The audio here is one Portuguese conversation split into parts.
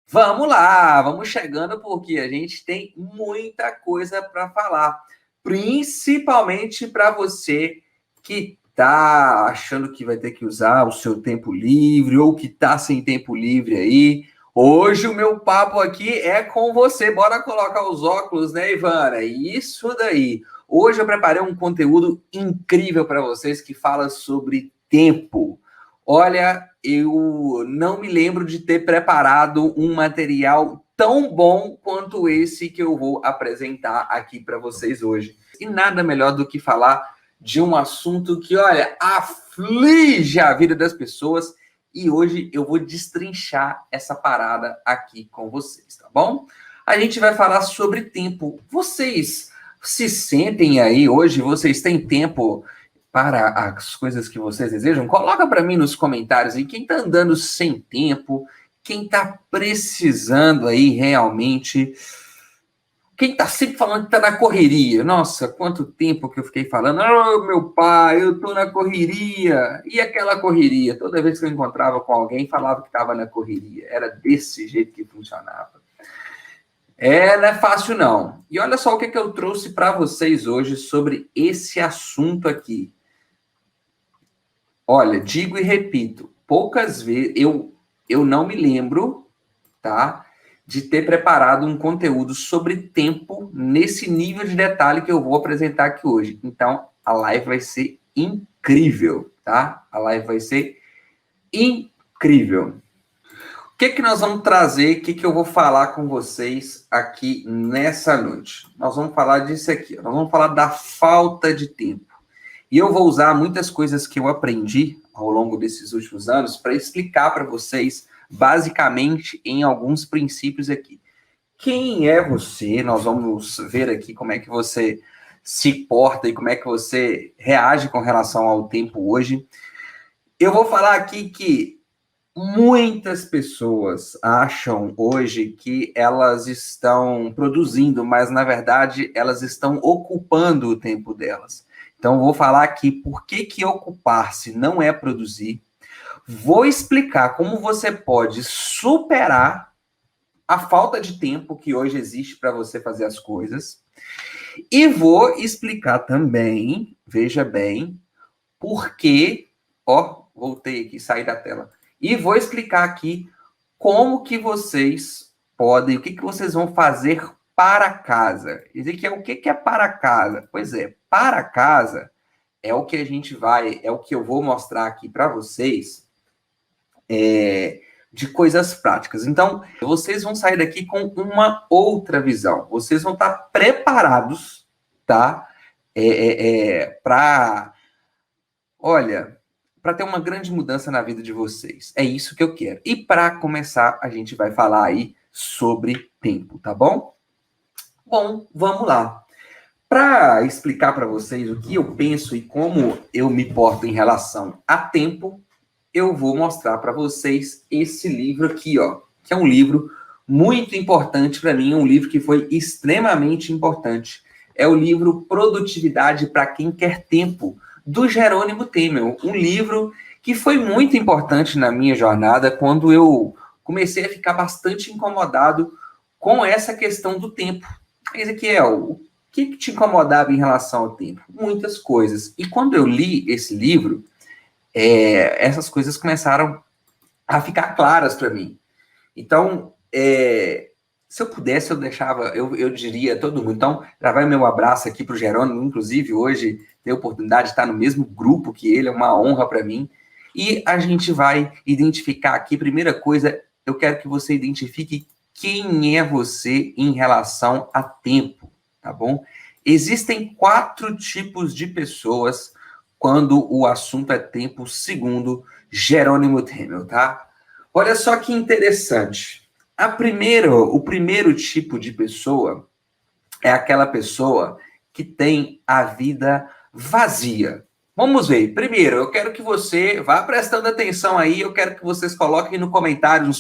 Vamos lá, vamos chegando porque a gente tem muita coisa para falar, principalmente para você que está achando que vai ter que usar o seu tempo livre ou que está sem tempo livre aí. Hoje o meu papo aqui é com você. Bora colocar os óculos, né, Ivana? Isso daí. Hoje eu preparei um conteúdo incrível para vocês que fala sobre tempo. Olha, eu não me lembro de ter preparado um material tão bom quanto esse que eu vou apresentar aqui para vocês hoje. E nada melhor do que falar de um assunto que, olha, aflige a vida das pessoas. E hoje eu vou destrinchar essa parada aqui com vocês, tá bom? A gente vai falar sobre tempo. Vocês se sentem aí hoje? Vocês têm tempo para as coisas que vocês desejam? Coloca para mim nos comentários aí quem está andando sem tempo, quem está precisando aí realmente, quem está sempre falando que está na correria. Nossa, quanto tempo que eu fiquei falando, meu pai, eu estou na correria. E aquela correria? Toda vez que eu encontrava com alguém, falava que estava na correria. Era desse jeito que funcionava. Não é fácil não. E olha só o que eu trouxe para vocês hoje sobre esse assunto aqui. Olha, digo e repito, poucas vezes eu não me lembro, tá, de ter preparado um conteúdo sobre tempo nesse nível de detalhe que eu vou apresentar aqui hoje. Então, a live vai ser incrível, tá? A live vai ser incrível. O que nós vamos trazer, o que eu vou falar com vocês aqui nessa noite? Nós vamos falar disso aqui, nós vamos falar da falta de tempo. E eu vou usar muitas coisas que eu aprendi ao longo desses últimos anos para explicar para vocês, basicamente, em alguns princípios aqui. Quem é você? Nós vamos ver aqui como é que você se porta e como é que você reage com relação ao tempo hoje. Eu vou falar aqui que muitas pessoas acham hoje que elas estão produzindo, mas, na verdade, elas estão ocupando o tempo delas. Então, vou falar aqui por que ocupar-se não é produzir. Vou explicar como você pode superar a falta de tempo que hoje existe para você fazer as coisas. E vou explicar também, veja bem, por que... voltei aqui, saí da tela. E vou explicar aqui como que vocês podem, o que vocês vão fazer para casa. Ezequiel, o que é para casa? Pois é, para casa é o que a gente vai, é o que eu vou mostrar aqui para vocês de coisas práticas. Então, vocês vão sair daqui com uma outra visão. Vocês vão estar preparados, tá? Para, olha, para ter uma grande mudança na vida de vocês. É isso que eu quero. E para começar, a gente vai falar aí sobre tempo, tá bom? Bom, vamos lá. Para explicar para vocês o que eu penso e como eu me porto em relação a tempo, eu vou mostrar para vocês esse livro aqui, ó, que é um livro muito importante para mim, um livro que foi extremamente importante. É o livro Produtividade para Quem Quer Tempo, do Jerônimo Temel, um livro que foi muito importante na minha jornada quando eu comecei a ficar bastante incomodado com essa questão do tempo. Ezequiel, o que te incomodava em relação ao tempo? Muitas coisas. E quando eu li esse livro, essas coisas começaram a ficar claras para mim. Então, se eu pudesse, eu deixava, eu diria a todo mundo. Então, já vai meu abraço aqui para o Jerônimo, inclusive hoje ter a oportunidade de estar no mesmo grupo que ele, é uma honra para mim. E a gente vai identificar aqui, primeira coisa, eu quero que você identifique quem é você em relação a tempo, tá bom? Existem 4 tipos de pessoas quando o assunto é tempo, segundo Jerônimo Temel, tá? Olha só que interessante. O primeiro tipo de pessoa é aquela pessoa que tem a vida vazia. Vamos ver. Primeiro, eu quero que você vá prestando atenção aí, eu quero que vocês coloquem nos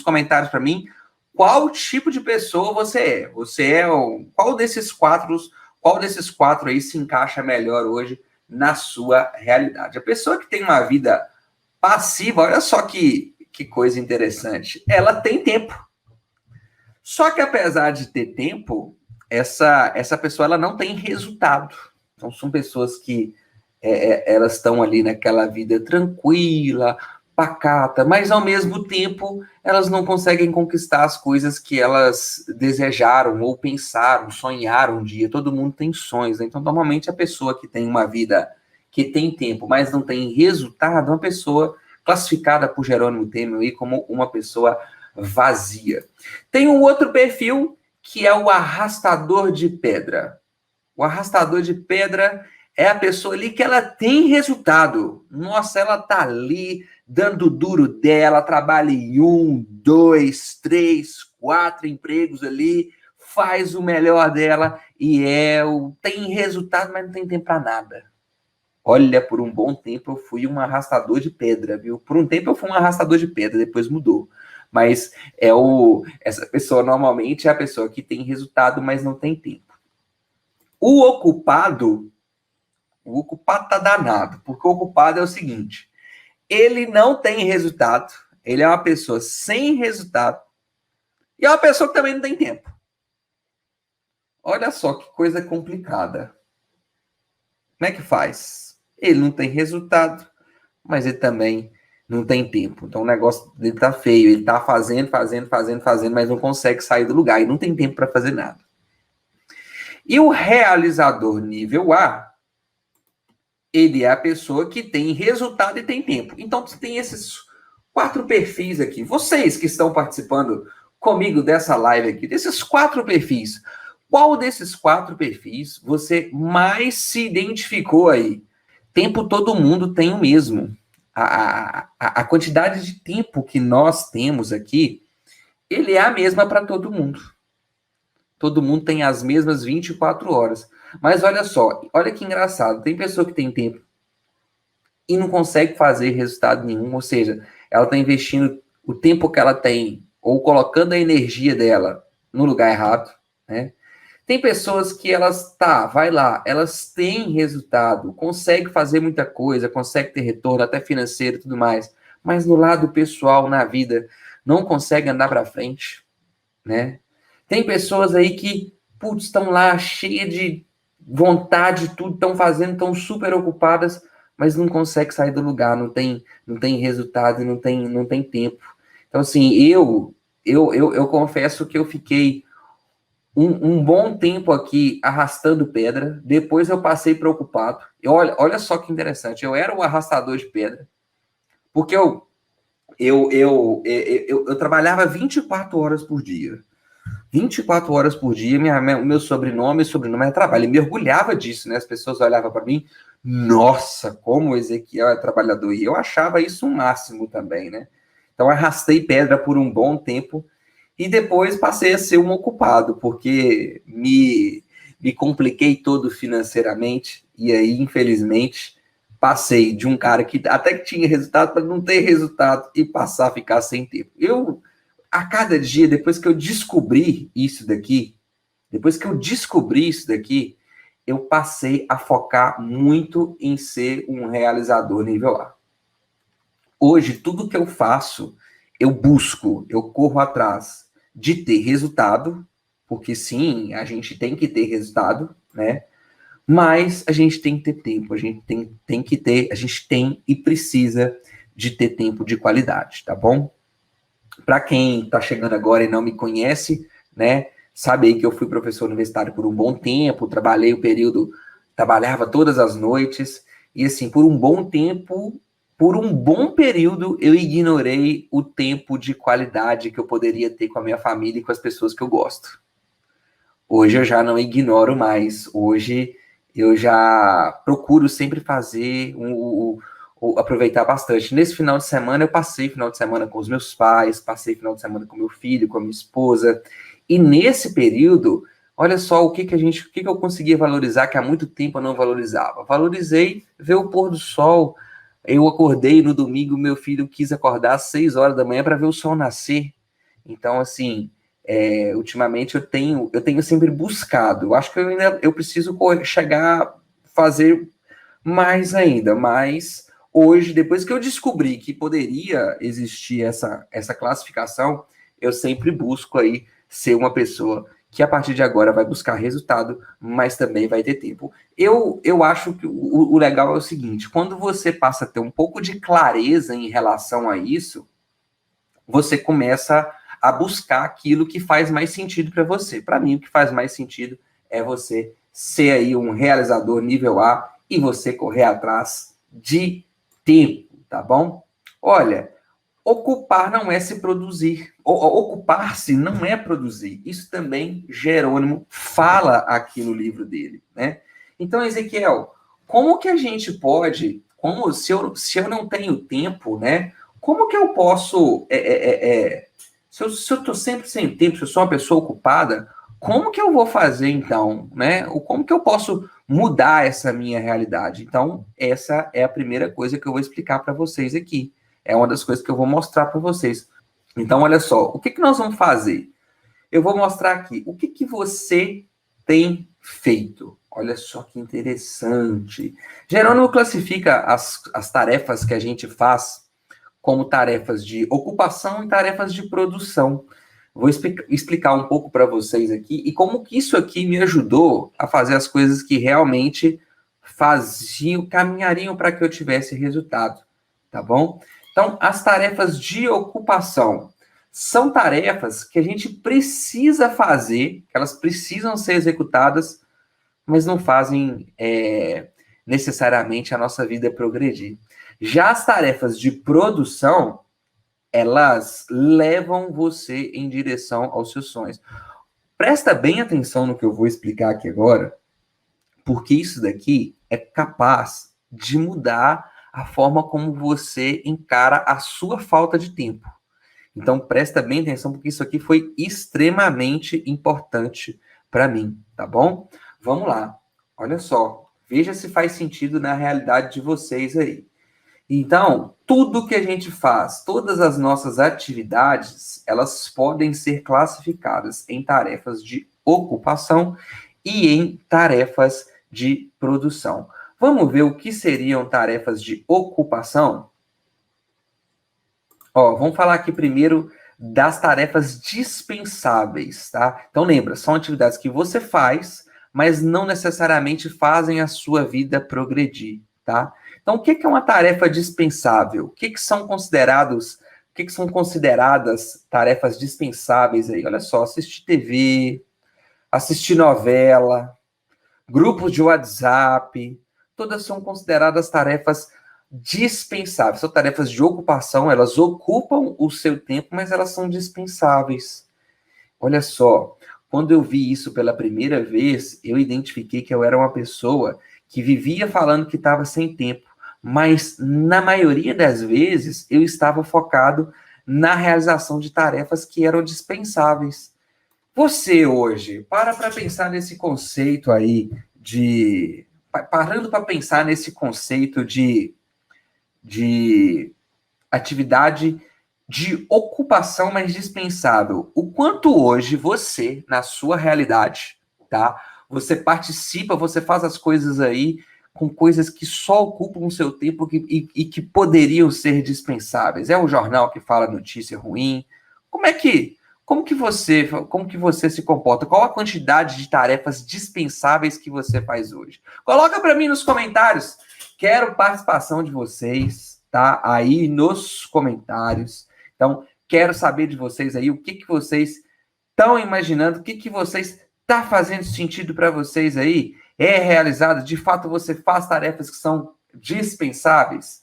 comentários para mim, qual tipo de pessoa você é. Você é qual desses quatro aí se encaixa melhor hoje na sua realidade? A pessoa que tem uma vida passiva, olha só que coisa interessante, ela tem tempo. Só que apesar de ter tempo, essa pessoa ela não tem resultado. Então são pessoas que elas estão ali naquela vida tranquila, pacata, mas ao mesmo tempo elas não conseguem conquistar as coisas que elas desejaram ou pensaram, sonharam um dia. Todo mundo tem sonhos, né? Então normalmente a pessoa que tem uma vida que tem tempo, mas não tem resultado, é uma pessoa classificada por Jerônimo Temer aí como uma pessoa vazia. Tem um outro perfil que é o arrastador de pedra. O arrastador de pedra é a pessoa ali que ela tem resultado. Nossa, ela tá ali dando duro dela, trabalha em 1, 2, 3, 4 empregos ali, faz o melhor dela e tem resultado, mas não tem tempo para nada. Olha, por um bom tempo eu fui um arrastador de pedra, viu? Por um tempo eu fui um arrastador de pedra, depois mudou. Mas essa pessoa normalmente é a pessoa que tem resultado, mas não tem tempo. O ocupado tá danado, porque o ocupado é o seguinte: ele não tem resultado, ele é uma pessoa sem resultado e é uma pessoa que também não tem tempo. Olha só que coisa complicada. Como é que faz? Ele não tem resultado, mas ele também não tem tempo. Então o negócio dele tá feio, ele tá fazendo, mas não consegue sair do lugar e não tem tempo para fazer nada. E o realizador nível A, ele é a pessoa que tem resultado e tem tempo. Então, você tem esses 4 perfis aqui. Vocês que estão participando comigo dessa live aqui, desses 4 perfis, qual desses 4 perfis você mais se identificou aí? Tempo todo mundo tem o mesmo. A quantidade de tempo que nós temos aqui, ele é a mesma para todo mundo. Todo mundo tem as mesmas 24 horas. Mas olha só, olha que engraçado. Tem pessoa que tem tempo e não consegue fazer resultado nenhum, ou seja, ela está investindo o tempo que ela tem ou colocando a energia dela no lugar errado, né? Tem pessoas que vai lá, elas têm resultado, conseguem fazer muita coisa, conseguem ter retorno até financeiro e tudo mais, mas no lado pessoal, na vida, não consegue andar para frente, né? Tem pessoas aí que, putz, estão lá cheias de vontade, tudo, estão fazendo, estão super ocupadas, mas não consegue sair do lugar, não tem resultado, não tem tempo. Então, assim, eu confesso que eu fiquei um bom tempo aqui arrastando pedra, depois eu passei preocupado. E olha só que interessante, eu era o arrastador de pedra, porque eu trabalhava 24 horas por dia. 24 horas por dia, meu sobrenome é trabalho. E mergulhava disso, né? As pessoas olhavam para mim, nossa, como o Ezequiel é trabalhador. E eu achava isso um máximo também, né? Então, arrastei pedra por um bom tempo e depois passei a ser um ocupado, porque me compliquei todo financeiramente. E aí, infelizmente, passei de um cara que até que tinha resultado para não ter resultado e passar a ficar sem tempo. A cada dia, depois que eu descobri isso daqui, eu passei a focar muito em ser um realizador nível A. Hoje, tudo que eu faço, eu corro atrás de ter resultado, porque sim, a gente tem que ter resultado, né? Mas a gente tem que ter tempo, a gente a gente tem e precisa de ter tempo de qualidade, tá bom? Para quem está chegando agora e não me conhece, né, sabe aí que eu fui professor universitário por um bom tempo, trabalhava todas as noites, e assim, por um bom tempo, por um bom período, eu ignorei o tempo de qualidade que eu poderia ter com a minha família e com as pessoas que eu gosto. Hoje eu já não ignoro mais, hoje eu já procuro sempre fazer aproveitar bastante. Nesse final de semana, eu passei final de semana com os meus pais, passei final de semana com meu filho, com a minha esposa. E nesse período, olha só o que eu conseguia valorizar que há muito tempo eu não valorizava. Valorizei ver o pôr do sol. Eu acordei no domingo, meu filho quis acordar às 6 horas da manhã para ver o sol nascer. Então, assim, ultimamente eu tenho sempre buscado. Eu acho que eu preciso chegar a fazer mais ainda, mas hoje, depois que eu descobri que poderia existir essa classificação, eu sempre busco aí ser uma pessoa que a partir de agora vai buscar resultado, mas também vai ter tempo. Eu acho que o legal é o seguinte, quando você passa a ter um pouco de clareza em relação a isso, você começa a buscar aquilo que faz mais sentido para você. Para mim, o que faz mais sentido é você ser aí um realizador nível A e você correr atrás de tempo, tá bom? Olha, ocupar não é se produzir. Ocupar-se não é produzir. Isso também Jerônimo fala aqui no livro dele, né? Então, Ezequiel, como que a gente pode, como se eu não tenho tempo, né? Como que eu posso, se eu estou sempre sem tempo, se eu sou uma pessoa ocupada, como que eu vou fazer então, né? Como que eu posso mudar essa minha realidade? Então, essa é a primeira coisa que eu vou explicar para vocês aqui. É uma das coisas que eu vou mostrar para vocês. Então, olha só, o que nós vamos fazer? Eu vou mostrar aqui o que você tem feito. Olha só que interessante. Jerônimo classifica as tarefas que a gente faz como tarefas de ocupação e tarefas de produção. Vou explicar um pouco para vocês aqui e como que isso aqui me ajudou a fazer as coisas que realmente caminhariam para que eu tivesse resultado, tá bom? Então, as tarefas de ocupação são tarefas que a gente precisa fazer, que elas precisam ser executadas, mas não fazem necessariamente a nossa vida progredir. Já as tarefas de produção, elas levam você em direção aos seus sonhos. Presta bem atenção no que eu vou explicar aqui agora, porque isso daqui é capaz de mudar a forma como você encara a sua falta de tempo. Então, presta bem atenção, porque isso aqui foi extremamente importante para mim, tá bom? Vamos lá. Olha só. Veja se faz sentido na realidade de vocês aí. Então, tudo que a gente faz, todas as nossas atividades, elas podem ser classificadas em tarefas de ocupação e em tarefas de produção. Vamos ver o que seriam tarefas de ocupação? Vamos falar aqui primeiro das tarefas dispensáveis, tá? Então lembra, são atividades que você faz, mas não necessariamente fazem a sua vida progredir, tá? Então o que é uma tarefa dispensável? O que são consideradas tarefas dispensáveis aí? Olha só, assistir TV, assistir novela, grupos de WhatsApp, todas são consideradas tarefas dispensáveis. São tarefas de ocupação, elas ocupam o seu tempo, mas elas são dispensáveis. Olha só, quando eu vi isso pela primeira vez, eu identifiquei que eu era uma pessoa que vivia falando que estava sem tempo, mas na maioria das vezes eu estava focado na realização de tarefas que eram dispensáveis. Você hoje, para pensar nesse conceito aí parando para pensar nesse conceito de atividade de ocupação mais dispensável. O quanto hoje você, na sua realidade, tá? Você participa, você faz as coisas aí com coisas que só ocupam o seu tempo e que poderiam ser dispensáveis. É um jornal que fala notícia ruim. Como que você se comporta? Qual a quantidade de tarefas dispensáveis que você faz hoje? Coloca para mim nos comentários. Quero participação de vocês, tá? Aí nos comentários. Então, quero saber de vocês aí o que vocês estão imaginando, o que vocês está fazendo sentido para vocês aí. É realizado? De fato, você faz tarefas que são dispensáveis?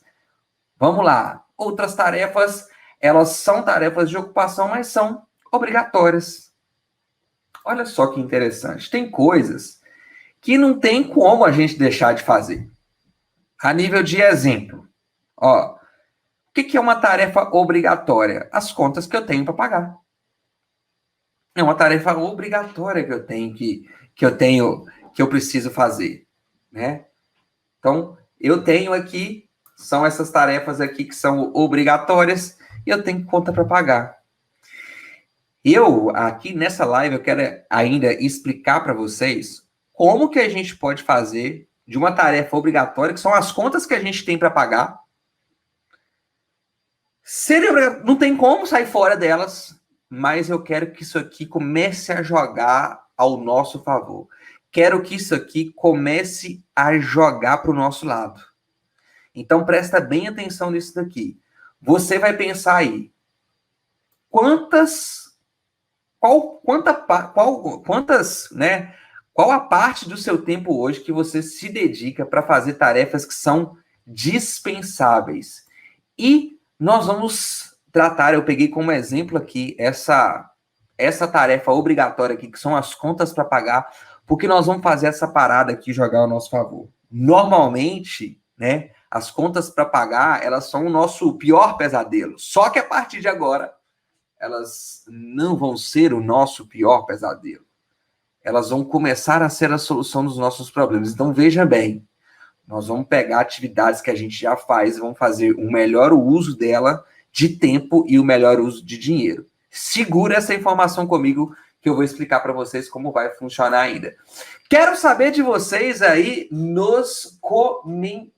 Vamos lá. Outras tarefas, elas são tarefas de ocupação, mas são obrigatórias. Olha só que interessante. Tem coisas que não tem como a gente deixar de fazer. A nível de exemplo, o que é uma tarefa obrigatória? As contas que eu tenho para pagar. É uma tarefa obrigatória que eu preciso fazer, né? Então, eu tenho aqui, são essas tarefas aqui que são obrigatórias e eu tenho conta para pagar. Aqui nessa live, eu quero ainda explicar para vocês como que a gente pode fazer de uma tarefa obrigatória, que são as contas que a gente tem para pagar. Não tem como sair fora delas, mas eu quero que isso aqui comece a jogar ao nosso favor. Quero que isso aqui comece a jogar para o nosso lado. Então, presta bem atenção nisso daqui. Você vai pensar aí, qual a parte do seu tempo hoje que você se dedica para fazer tarefas que são dispensáveis? E nós vamos tratar, eu peguei como exemplo aqui essa tarefa obrigatória aqui, que são as contas para pagar, porque nós vamos fazer essa parada aqui jogar ao nosso favor. Normalmente, né, as contas para pagar, elas são o nosso pior pesadelo. Só que a partir de agora, elas não vão ser o nosso pior pesadelo. Elas vão começar a ser a solução dos nossos problemas. Então, veja bem, nós vamos pegar atividades que a gente já faz, vamos fazer o melhor uso dela de tempo e o melhor uso de dinheiro. Segura essa informação comigo que eu vou explicar para vocês como vai funcionar ainda. Quero saber de vocês aí nos comentários.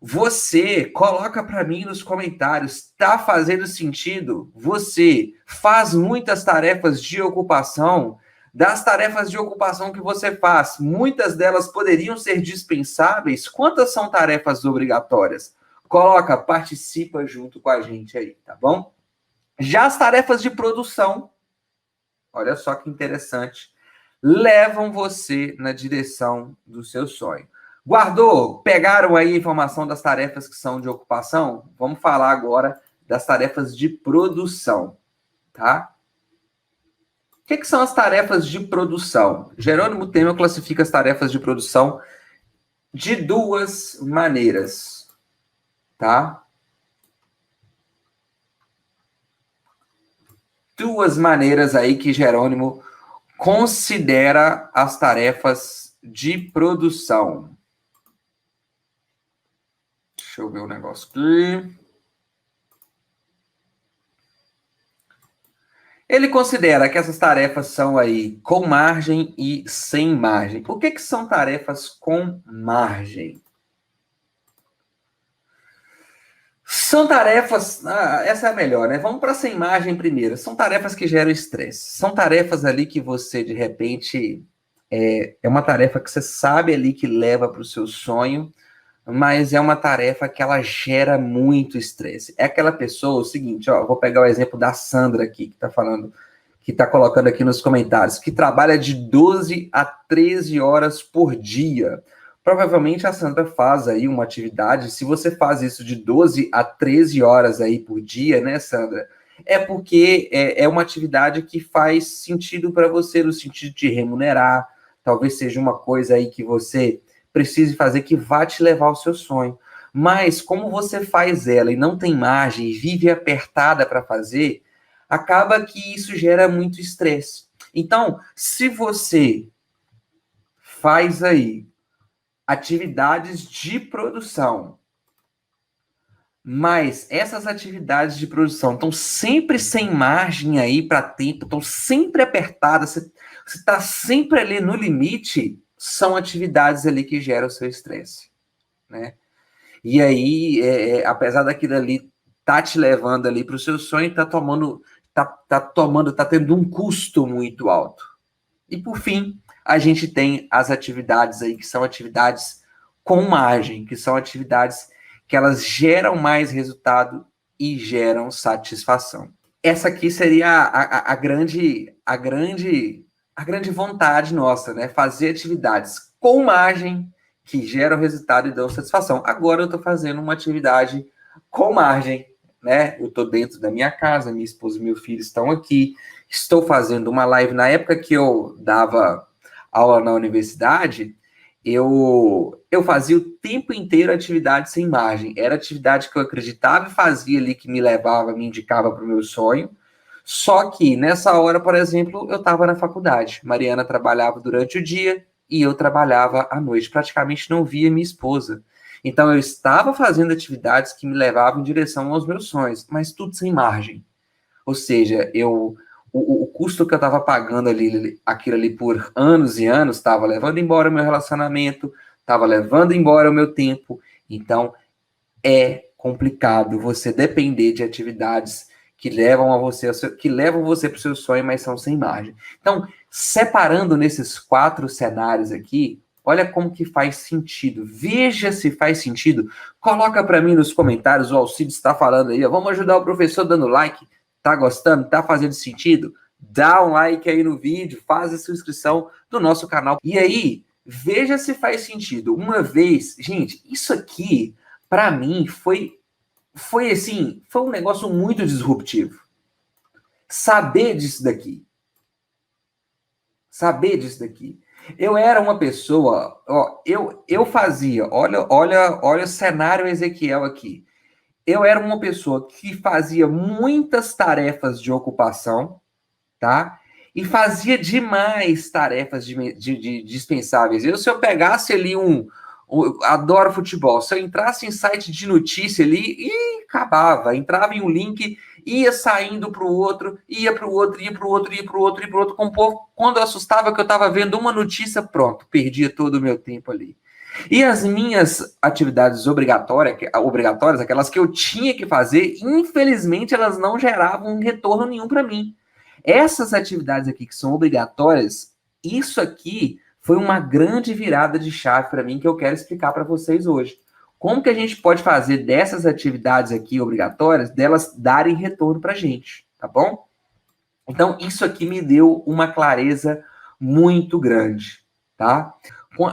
Você coloca para mim nos comentários, tá fazendo sentido? Você faz muitas tarefas de ocupação? Das tarefas de ocupação que você faz, muitas delas poderiam ser dispensáveis? Quantas são tarefas obrigatórias? Coloca, participa junto com a gente aí, tá bom? Já as tarefas de produção, olha só que interessante, levam você na direção do seu sonho. Guardou? Pegaram aí a informação das tarefas que são de ocupação? Vamos falar agora das tarefas de produção, tá? O que são as tarefas de produção? Jerônimo Temer classifica as tarefas de produção de duas maneiras, tá? Duas maneiras aí que Jerônimo considera as tarefas de produção. Deixa eu ver o negócio aqui. Ele considera que essas tarefas são aí com margem e sem margem. O que são tarefas com margem? São tarefas... essa é a melhor, né? Vamos para sem margem primeiro. São tarefas que geram estresse. São tarefas ali que você, de repente... É uma tarefa que você sabe ali que leva para o seu sonho, mas é uma tarefa que ela gera muito estresse. É aquela pessoa, o seguinte, ó, vou pegar o exemplo da Sandra aqui, que está falando, que está colocando aqui nos comentários, que trabalha de 12 a 13 horas por dia. Provavelmente a Sandra faz aí uma atividade, se você faz isso de 12 a 13 horas aí por dia, né, Sandra? É porque é uma atividade que faz sentido para você, no sentido de remunerar, talvez seja uma coisa aí que você precise fazer que vá te levar ao seu sonho. Mas como você faz ela e não tem margem e vive apertada para fazer, acaba que isso gera muito estresse. Então, se você faz aí atividades de produção, mas essas atividades de produção estão sempre sem margem aí para tempo, estão sempre apertadas, você está sempre ali no limite, são atividades ali que geram o seu estresse, né? E aí, apesar daquilo ali tá te levando ali para o seu sonho, tá tendo um custo muito alto. E por fim, a gente tem as atividades aí que são atividades com margem, que são atividades que elas geram mais resultado e geram satisfação. Essa aqui seria a grande vontade nossa, né? Fazer atividades com margem que geram resultado e dão satisfação. Agora eu estou fazendo uma atividade com margem, né? Eu estou dentro da minha casa, minha esposa e meu filho estão aqui. Estou fazendo uma live. Na época que eu dava aula na universidade, eu fazia o tempo inteiro atividade sem margem. Era atividade que eu acreditava e fazia ali, que me levava, me indicava para o meu sonho. Só que nessa hora, por exemplo, eu estava na faculdade. Mariana trabalhava durante o dia e eu trabalhava à noite. Praticamente não via minha esposa. Então eu estava fazendo atividades que me levavam em direção aos meus sonhos, mas tudo sem margem. Ou seja, o custo que eu estava pagando aquilo ali por anos e anos, estava levando embora o meu relacionamento, estava levando embora o meu tempo. Então, é complicado você depender de atividades que levam você para o seu sonho, mas são sem margem. Então, separando nesses 4 cenários aqui, olha como que faz sentido. Veja se faz sentido. Coloca para mim nos comentários, o Alcides está falando aí, ó, vamos ajudar o professor dando like. Tá gostando? Tá fazendo sentido? Dá um like aí no vídeo, faz a sua inscrição no nosso canal. E aí, veja se faz sentido. Uma vez, gente, isso aqui, para mim, foi assim, foi um negócio muito disruptivo. Saber disso daqui. Saber disso daqui. Eu era uma pessoa, ó, eu fazia, olha o cenário Ezequiel aqui. Eu era uma pessoa que fazia muitas tarefas de ocupação, tá? E fazia demais tarefas de dispensáveis. Se eu pegasse ali adoro futebol. Se eu entrasse em site de notícia ali, acabava. Entrava em um link, ia saindo para o outro, ia para o outro, ia para o outro, ia para o outro, ia para o outro. Quando eu assustava que eu estava vendo uma notícia, pronto, perdia todo o meu tempo ali. E as minhas atividades obrigatórias, aquelas que eu tinha que fazer, infelizmente elas não geravam retorno nenhum para mim. Essas atividades aqui que são obrigatórias, isso aqui foi uma grande virada de chave para mim que eu quero explicar para vocês hoje. Como que a gente pode fazer dessas atividades aqui obrigatórias, delas darem retorno para a gente, tá bom? Então, isso aqui me deu uma clareza muito grande, tá?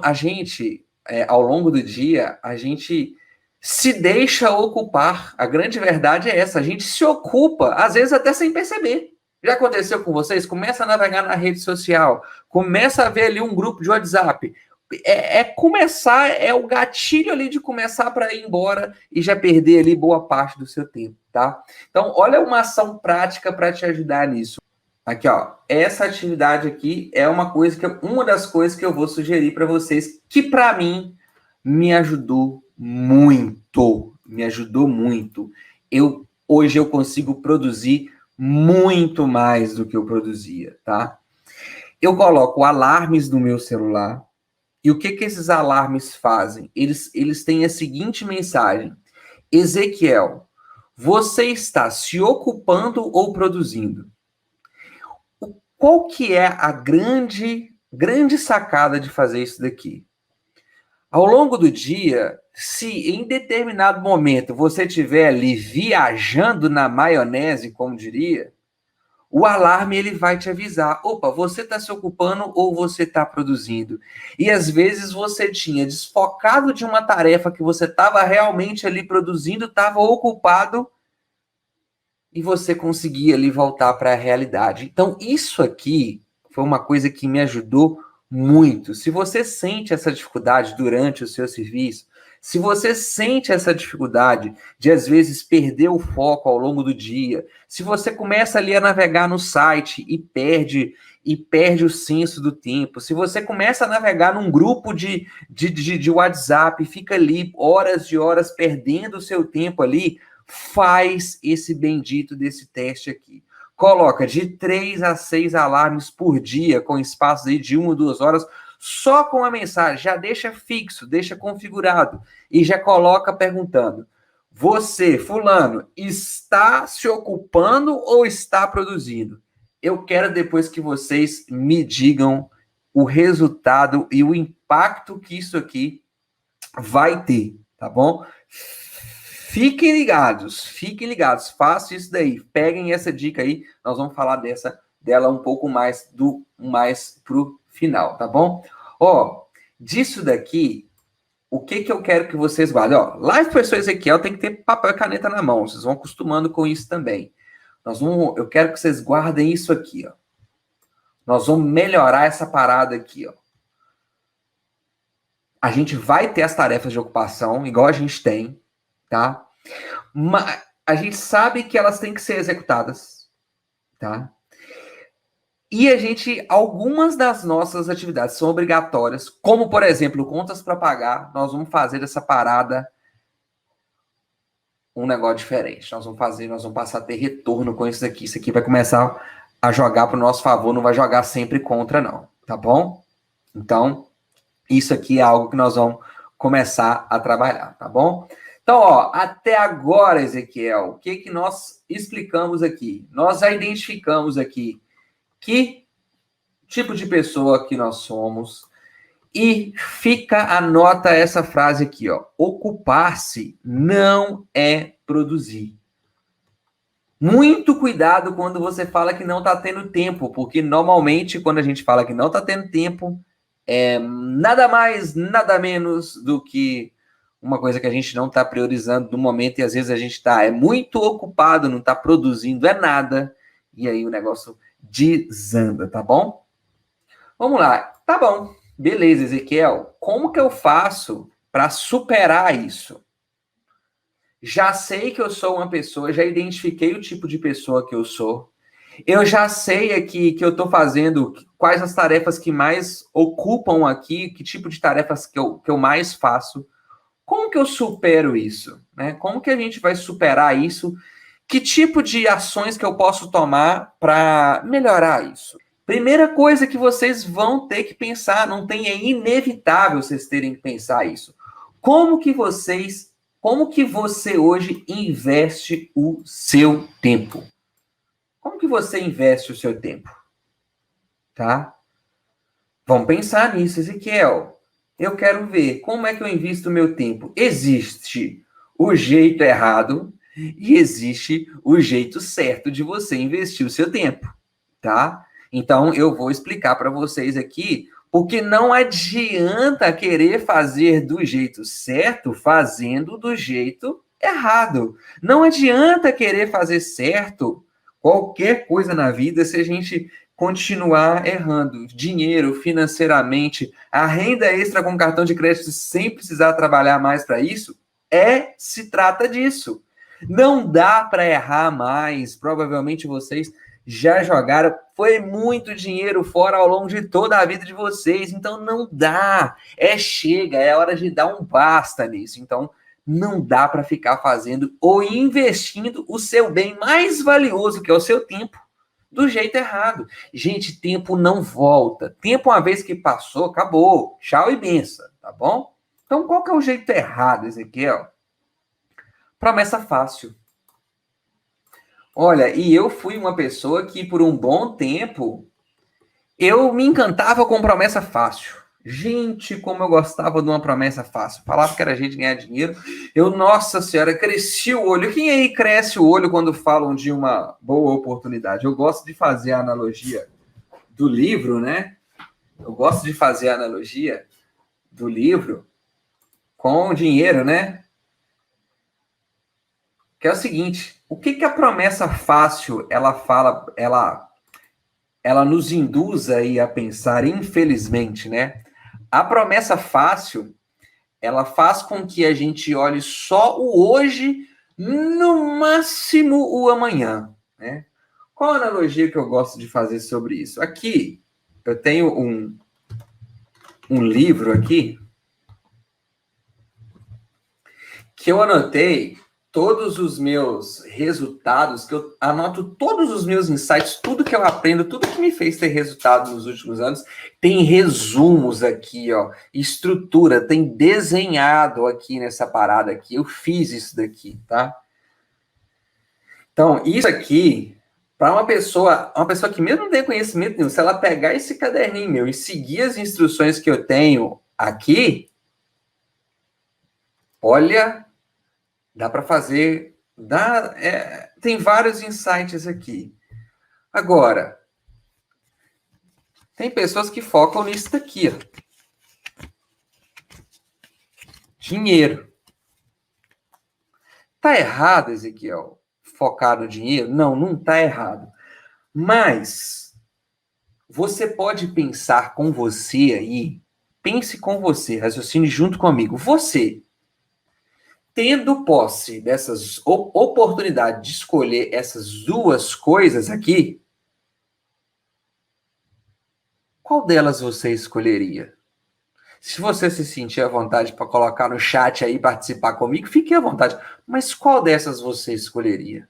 A gente, ao longo do dia, a gente se deixa ocupar. A grande verdade é essa, a gente se ocupa, às vezes até sem perceber. Já aconteceu com vocês? Começa a navegar na rede social, começa a ver ali um grupo de WhatsApp. É o gatilho ali de começar para ir embora e já perder ali boa parte do seu tempo, tá? Então, olha uma ação prática para te ajudar nisso. Aqui, ó, essa atividade aqui é uma das coisas que eu vou sugerir para vocês, que para mim me ajudou muito, Hoje eu consigo produzir muito mais do que eu produzia, tá? Eu coloco alarmes no meu celular, e o que esses alarmes fazem? Eles têm a seguinte mensagem: Ezequiel, você está se ocupando ou produzindo? Qual que é a grande sacada de fazer isso daqui? Ao longo do dia, se em determinado momento você estiver ali viajando na maionese, como diria, o alarme ele vai te avisar. Opa, você está se ocupando ou você está produzindo? E às vezes você tinha desfocado de uma tarefa que você estava realmente ali produzindo, estava ocupado, e você conseguia ali voltar para a realidade. Então, isso aqui foi uma coisa que me ajudou muito. Se você sente essa dificuldade durante o seu serviço, se você sente essa dificuldade de, às vezes, perder o foco ao longo do dia, se você começa ali a navegar no site e perde o senso do tempo, se você começa a navegar num grupo de WhatsApp e fica ali horas e horas perdendo o seu tempo ali, faz esse bendito desse teste aqui. Coloca de 3 a 6 alarmes por dia, com espaços aí de 1 ou 2 horas, só com a mensagem. Já deixa fixo, deixa configurado. E já coloca perguntando: você, fulano, está se ocupando ou está produzindo? Eu quero depois que vocês me digam o resultado e o impacto que isso aqui vai ter, tá bom? Fiquem ligados, façam isso daí, peguem essa dica aí, nós vamos falar dela um pouco mais pro final, tá bom? Ó, disso daqui, o que eu quero que vocês guardem? Ó, Live Professor Ezequiel tem que ter papel e caneta na mão, vocês vão acostumando com isso também. Eu quero que vocês guardem isso aqui, ó. Nós vamos melhorar essa parada aqui, ó. A gente vai ter as tarefas de ocupação, igual a gente tem, tá? Mas a gente sabe que elas têm que ser executadas, tá? E algumas das nossas atividades são obrigatórias, como, por exemplo, contas para pagar. Nós vamos fazer dessa parada um negócio diferente. Nós vamos passar a ter retorno com isso aqui. Isso aqui vai começar a jogar para o nosso favor, não vai jogar sempre contra, não, tá bom? Então, isso aqui é algo que nós vamos começar a trabalhar, tá bom? Então, ó, até agora, Ezequiel, o que nós explicamos aqui? Nós já identificamos aqui que tipo de pessoa que nós somos e anota essa frase aqui, ó. Ocupar-se não é produzir. Muito cuidado quando você fala que não está tendo tempo, porque normalmente quando a gente fala que não está tendo tempo, é nada mais, nada menos do que uma coisa que a gente não está priorizando no momento e às vezes a gente está muito ocupado, não está produzindo nada, e aí o negócio desanda, tá bom? Vamos lá, tá bom, beleza, Ezequiel, como que eu faço para superar isso? Já sei que eu sou uma pessoa, já identifiquei o tipo de pessoa que eu sou. Eu já sei aqui que eu estou fazendo, quais as tarefas que mais ocupam aqui, que tipo de tarefas que eu mais faço. Como que eu supero isso? Né? Como que a gente vai superar isso? Que tipo de ações que eu posso tomar para melhorar isso? Primeira coisa que vocês vão ter que pensar, não tem, é inevitável vocês terem que pensar isso. Como que você hoje investe o seu tempo? Como que você investe o seu tempo? Tá? Vamos pensar nisso, Ezequiel. Eu quero ver como é que eu invisto o meu tempo. Existe o jeito errado e existe o jeito certo de você investir o seu tempo, tá? Então eu vou explicar para vocês aqui, porque não adianta querer fazer do jeito certo fazendo do jeito errado. Não adianta querer fazer certo qualquer coisa na vida se a gente continuar errando. Dinheiro, financeiramente, a renda extra com cartão de crédito sem precisar trabalhar mais para isso, se trata disso. Não dá para errar mais. Provavelmente vocês já jogaram, foi muito dinheiro fora ao longo de toda a vida de vocês, então não dá. Chega, é hora de dar um basta nisso. Então, não dá para ficar fazendo ou investindo o seu bem mais valioso, que é o seu tempo, do jeito errado. Gente, tempo não volta. Tempo, uma vez que passou, acabou. Tchau e benção, tá bom? Então, qual que é o jeito errado, Ezequiel? Promessa fácil. Olha, e eu fui uma pessoa que, por um bom tempo, eu me encantava com promessa fácil. Gente, como eu gostava de uma promessa fácil. Falava que era gente ganhar dinheiro. Nossa senhora, cresci o olho. Quem aí cresce o olho quando falam de uma boa oportunidade? Eu gosto de fazer a analogia do livro, né? Eu gosto de fazer a analogia do livro com o dinheiro, né? Que é o seguinte, o que a promessa fácil, ela fala, ela nos induz aí a pensar, infelizmente, né? A promessa fácil, ela faz com que a gente olhe só o hoje, no máximo o amanhã, né? Qual a analogia que eu gosto de fazer sobre isso? Aqui, eu tenho um livro aqui que eu anotei todos os meus resultados, que eu anoto todos os meus insights, tudo que eu aprendo, tudo que me fez ter resultado nos últimos anos, tem resumos aqui, ó, estrutura, tem desenhado aqui nessa parada aqui, eu fiz isso daqui, tá? Então, isso aqui, para uma pessoa que mesmo não tem conhecimento nenhum, se ela pegar esse caderninho meu e seguir as instruções que eu tenho aqui, olha, dá para fazer, tem vários insights aqui. Agora, tem pessoas que focam nisso daqui, ó. Dinheiro. Tá errado, Ezequiel, focar no dinheiro? Não, não tá errado. Mas você pode pensar com você aí, pense com você, raciocine junto comigo. Você, tendo posse dessas oportunidades de escolher essas duas coisas aqui, qual delas você escolheria? Se você se sentir à vontade para colocar no chat aí e participar comigo, fique à vontade. Mas qual dessas você escolheria?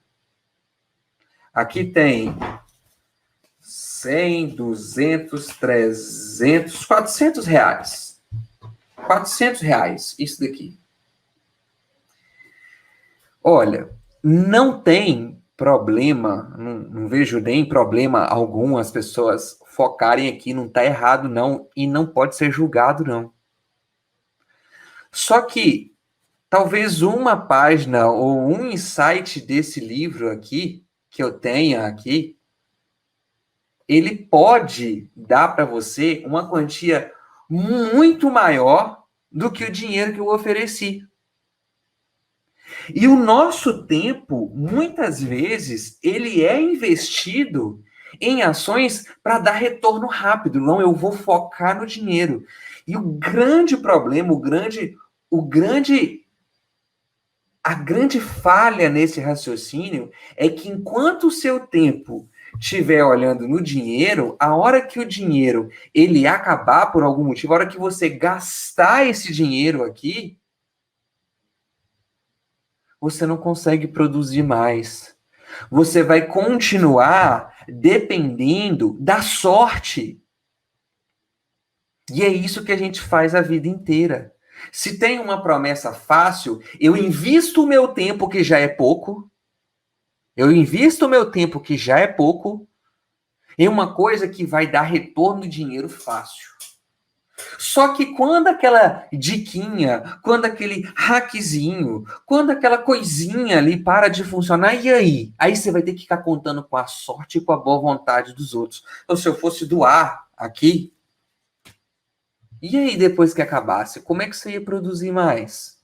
Aqui tem 100, 200, 300, 400 reais. 400 reais, isso daqui. Olha, não tem problema, não vejo nem problema algum as pessoas focarem aqui, não está errado não, e não pode ser julgado não. Só que talvez uma página ou um insight desse livro aqui, que eu tenha aqui, ele pode dar para você uma quantia muito maior do que o dinheiro que eu ofereci. E o nosso tempo, muitas vezes, ele é investido em ações para dar retorno rápido. Não, eu vou focar no dinheiro. E o grande problema, o grande, a grande falha nesse raciocínio é que enquanto o seu tempo estiver olhando no dinheiro, a hora que o dinheiro ele acabar por algum motivo, a hora que você gastar esse dinheiro aqui, você não consegue produzir mais. Você vai continuar dependendo da sorte. E é isso que a gente faz a vida inteira. Se tem uma promessa fácil, eu invisto o meu tempo, que já é pouco, eu invisto o meu tempo, que já é pouco, em uma coisa que vai dar retorno de dinheiro fácil. Só que quando aquela diquinha, quando aquele hackzinho, quando aquela coisinha ali para de funcionar, e aí? Aí você vai ter que ficar contando com a sorte e com a boa vontade dos outros. Então, se eu fosse doar aqui, e aí depois que acabasse, como é que você ia produzir mais?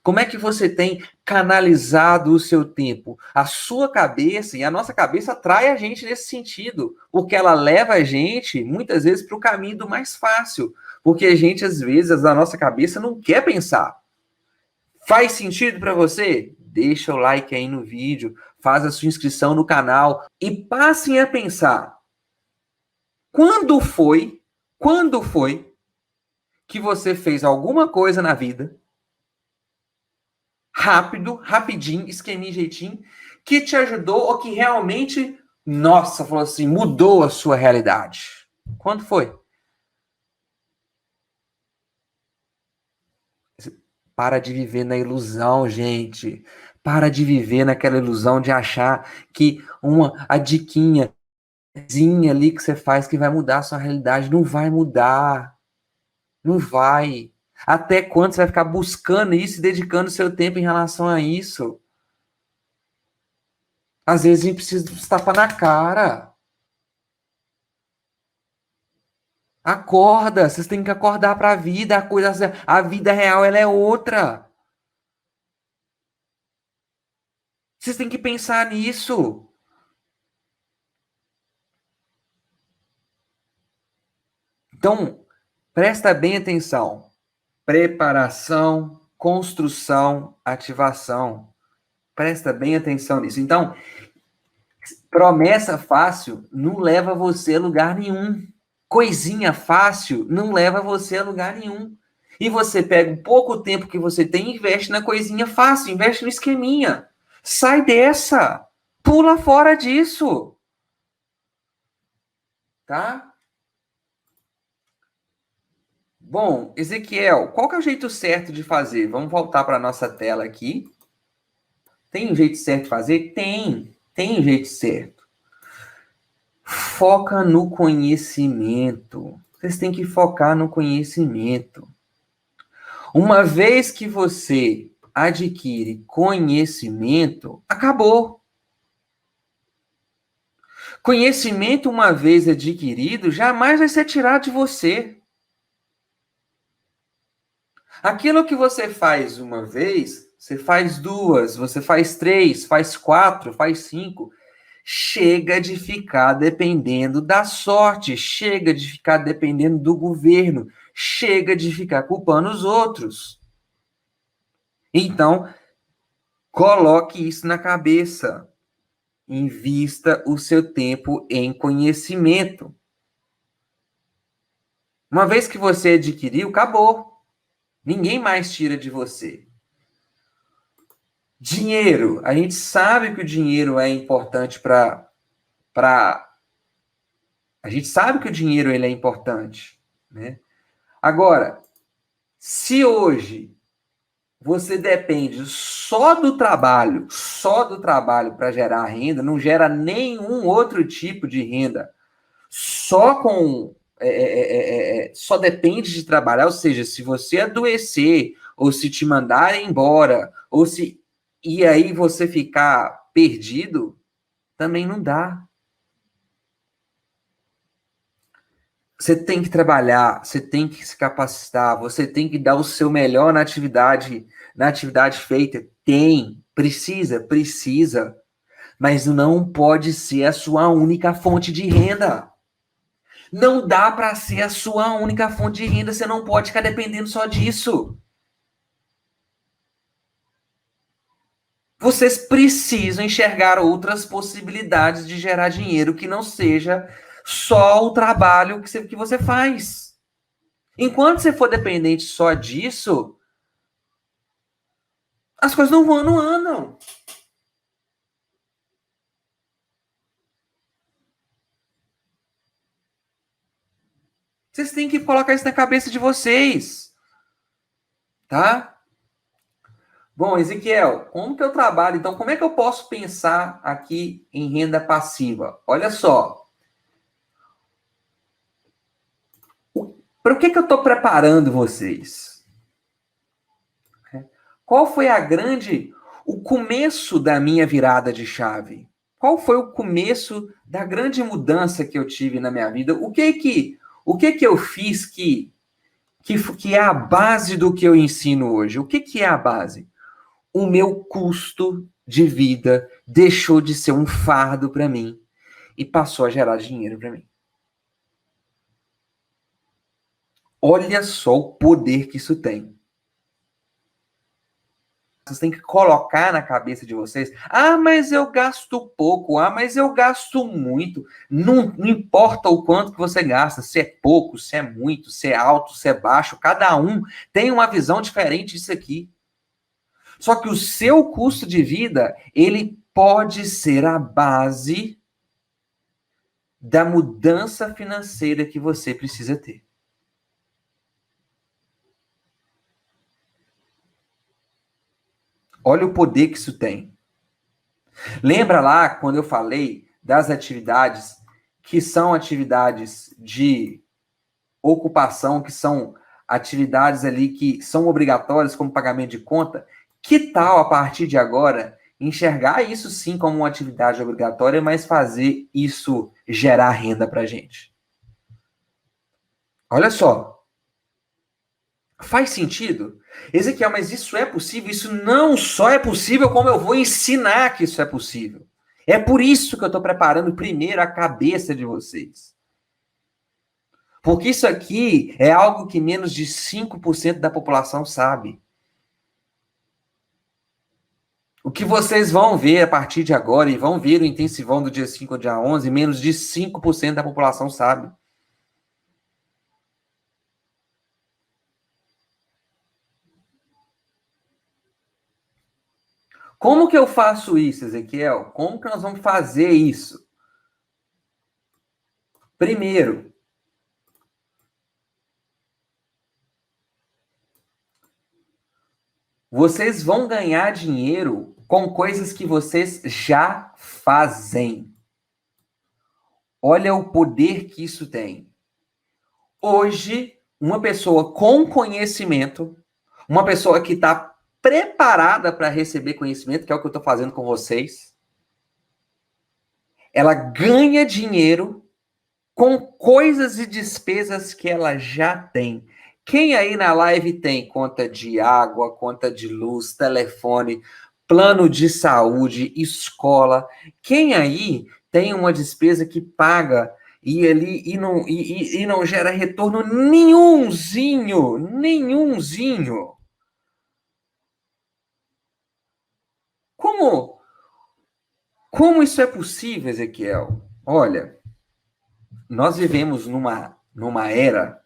Como é que você tem canalizado o seu tempo? A sua cabeça e a nossa cabeça atrai a gente nesse sentido, porque ela leva a gente, muitas vezes, para o caminho do mais fácil. Porque a gente, às vezes, a nossa cabeça não quer pensar. Faz sentido para você? Deixa o like aí no vídeo, faz a sua inscrição no canal e passem a pensar. Quando quando foi que você fez alguma coisa na vida rápido, rapidinho, esqueminha, jeitinho, que te ajudou ou que realmente, nossa, falou assim, mudou a sua realidade? Quando foi? Para de viver na ilusão, gente. Para de viver naquela ilusão de achar que a diquinha ali que você faz que vai mudar a sua realidade. Não vai mudar. Não vai. Até quando você vai ficar buscando isso e dedicando seu tempo em relação a isso? Às vezes a gente precisa de tapa na cara. Acorda, vocês têm que acordar para a vida, a vida real ela é outra. Vocês têm que pensar nisso. Então, presta bem atenção. Preparação, construção, ativação. Presta bem atenção nisso. Então, promessa fácil não leva você a lugar nenhum. Coisinha fácil não leva você a lugar nenhum. E você pega o pouco tempo que você tem e investe na coisinha fácil, investe no esqueminha. Sai dessa. Pula fora disso. Tá? Bom, Ezequiel, qual que é o jeito certo de fazer? Vamos voltar para a nossa tela aqui. Tem um jeito certo de fazer? Tem um jeito certo. Foca no conhecimento. Vocês têm que focar no conhecimento. Uma vez que você adquire conhecimento, acabou. Conhecimento, uma vez adquirido, jamais vai ser tirado de você. Aquilo que você faz uma vez, você faz duas, você faz três, faz quatro, faz cinco. Chega de ficar dependendo da sorte, chega de ficar dependendo do governo, chega de ficar culpando os outros. Então, coloque isso na cabeça. Invista o seu tempo em conhecimento. Uma vez que você adquiriu, acabou. Ninguém mais tira de você. Dinheiro. A gente sabe que o dinheiro é importante para a gente sabe que o dinheiro ele é importante, né? Agora, se hoje você depende só do trabalho para gerar renda, não gera nenhum outro tipo de renda, só com só depende de trabalhar, ou seja, se você adoecer, ou se te mandarem embora, ou se e aí você ficar perdido, também não dá. Você tem que trabalhar, você tem que se capacitar, você tem que dar o seu melhor na atividade feita. Tem, precisa, mas não pode ser a sua única fonte de renda. Não dá para ser a sua única fonte de renda, você não pode ficar dependendo só disso. Vocês precisam enxergar outras possibilidades de gerar dinheiro que não seja só o trabalho que você faz. Enquanto você for dependente só disso, as coisas não andam. Vocês têm que colocar isso na cabeça de vocês, tá? Bom, Ezequiel, como que eu trabalho? Então, como é que eu posso pensar aqui em renda passiva? Olha só, para o que eu estou preparando vocês? Qual foi o começo da minha virada de chave? Qual foi o começo da grande mudança que eu tive na minha vida? O que que eu fiz que é a base do que eu ensino hoje? O que é a base? O meu custo de vida deixou de ser um fardo para mim e passou a gerar dinheiro para mim. Olha só o poder que isso tem. Vocês têm que colocar na cabeça de vocês: ah, mas eu gasto pouco, ah, mas eu gasto muito. Não importa o quanto que você gasta, se é pouco, se é muito, se é alto, se é baixo, cada um tem uma visão diferente disso aqui. Só que o seu custo de vida, ele pode ser a base da mudança financeira que você precisa ter. Olha o poder que isso tem. Lembra lá quando eu falei das atividades que são atividades de ocupação, que são atividades ali que são obrigatórias como pagamento de conta? Que tal, a partir de agora, enxergar isso sim como uma atividade obrigatória, mas fazer isso gerar renda para gente? Olha só, faz sentido? Ezequiel, mas isso é possível? Isso não só é possível, como eu vou ensinar que isso é possível. É por isso que eu estou preparando primeiro a cabeça de vocês. Porque isso aqui é algo que menos de 5% da população sabe. O que vocês vão ver a partir de agora, e vão ver o intensivão do dia 5 ao dia 11, menos de 5% da população sabe. Como que eu faço isso, Ezequiel? Como que nós vamos fazer isso? Primeiro, vocês vão ganhar dinheiro com coisas que vocês já fazem. Olha o poder que isso tem. Hoje, uma pessoa com conhecimento, uma pessoa que está preparada para receber conhecimento, que é o que eu estou fazendo com vocês, ela ganha dinheiro com coisas e despesas que ela já tem. Quem aí na live tem conta de água, conta de luz, telefone, plano de saúde, escola? Quem aí tem uma despesa que paga e não gera retorno nenhumzinho, nenhumzinho? Como, como isso é possível, Ezequiel? Olha, nós vivemos numa era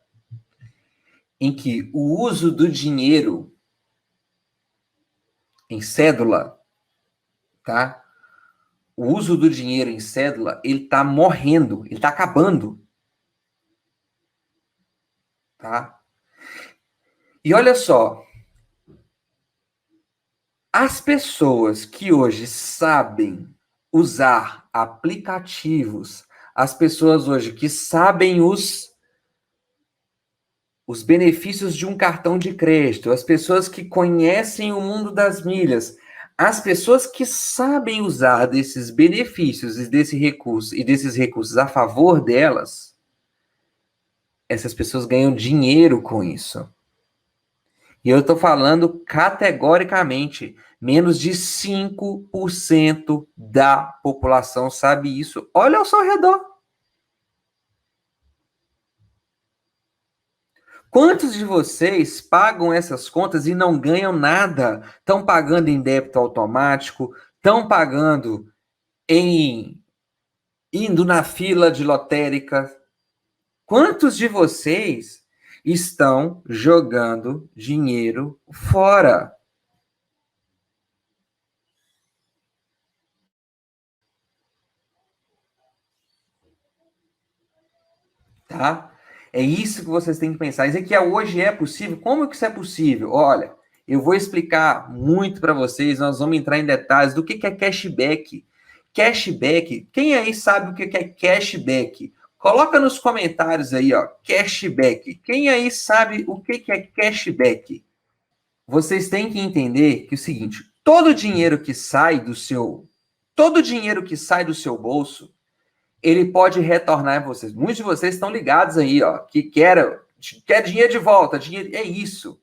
em que o uso do dinheiro em cédula, tá? O uso do dinheiro em cédula, ele tá morrendo, ele tá acabando, tá? E olha só, As pessoas que hoje sabem usar aplicativos, as pessoas hoje que sabem os benefícios de um cartão de crédito, as pessoas que conhecem o mundo das milhas, as pessoas que sabem usar desses benefícios e desses recursos a favor delas, essas pessoas ganham dinheiro com isso. E eu estou falando categoricamente, menos de 5% da população sabe isso. Olha ao seu redor. Quantos de vocês pagam essas contas e não ganham nada? Estão pagando em débito automático, estão pagando em indo na fila de lotérica. Quantos de vocês estão jogando dinheiro fora? Tá? É isso que vocês têm que pensar. Ezequiel, hoje é possível? Como que isso é possível? Olha, eu vou explicar muito para vocês, nós vamos entrar em detalhes do que é cashback. Cashback, quem aí sabe o que é cashback? Coloca nos comentários aí, ó, cashback. Quem aí sabe o que é cashback? Vocês têm que entender que é o seguinte, todo dinheiro que sai do seu bolso, ele pode retornar a vocês. Muitos de vocês estão ligados aí, ó, que quer dinheiro de volta, dinheiro, é isso.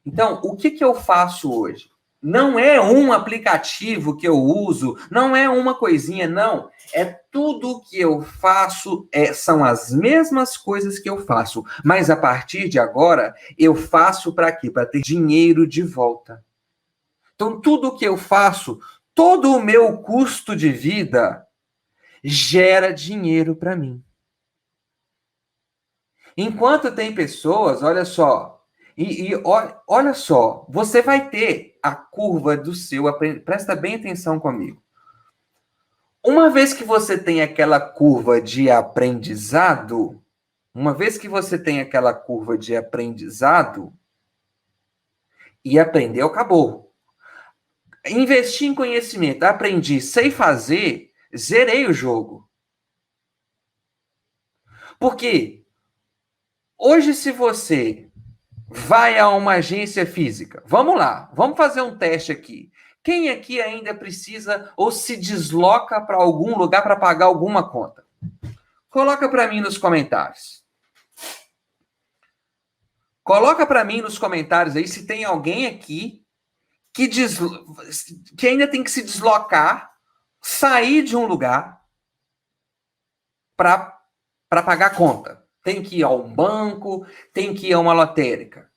Então, o que eu faço hoje? Não é um aplicativo que eu uso, não é uma coisinha, não. É tudo que eu faço, são as mesmas coisas que eu faço. Mas a partir de agora, eu faço para quê? Para ter dinheiro de volta. Então, tudo que eu faço, todo o meu custo de vida gera dinheiro para mim. Enquanto tem pessoas, olha só, olha só, você vai ter a curva do seu aprendizado. Presta bem atenção comigo. Uma vez que você tem aquela curva de aprendizado, uma vez que você tem aquela curva de aprendizado, e aprendeu, acabou. Investi em conhecimento, aprendi, sei fazer, zerei o jogo. Porque hoje, se você vai a uma agência física. Vamos lá, vamos fazer um teste aqui. Quem aqui ainda precisa ou se desloca para algum lugar para pagar alguma conta? Coloca para mim nos comentários. Coloca para mim nos comentários aí se tem alguém aqui que ainda tem que se deslocar, sair de um lugar para pagar conta. Tem que ir a um banco, tem que ir a uma lotérica.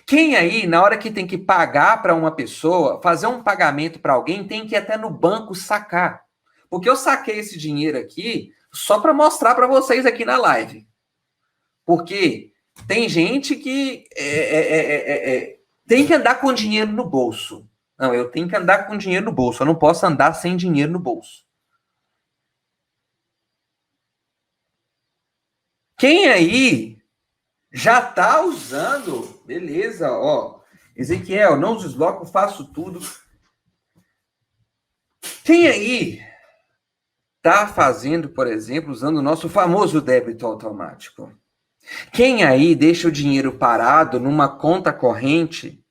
Quem aí, na hora que tem que pagar para uma pessoa, fazer um pagamento para alguém, tem que ir até no banco sacar. Porque eu saquei esse dinheiro aqui só para mostrar para vocês aqui na live. Porque tem gente que tem que andar com dinheiro no bolso. Não, eu tenho que andar com dinheiro no bolso. Eu não posso andar sem dinheiro no bolso. Quem aí já está usando, beleza, ó. Ezequiel, não desloco, faço tudo. Quem aí está fazendo, por exemplo, usando o nosso famoso débito automático? Quem aí deixa o dinheiro parado numa conta corrente,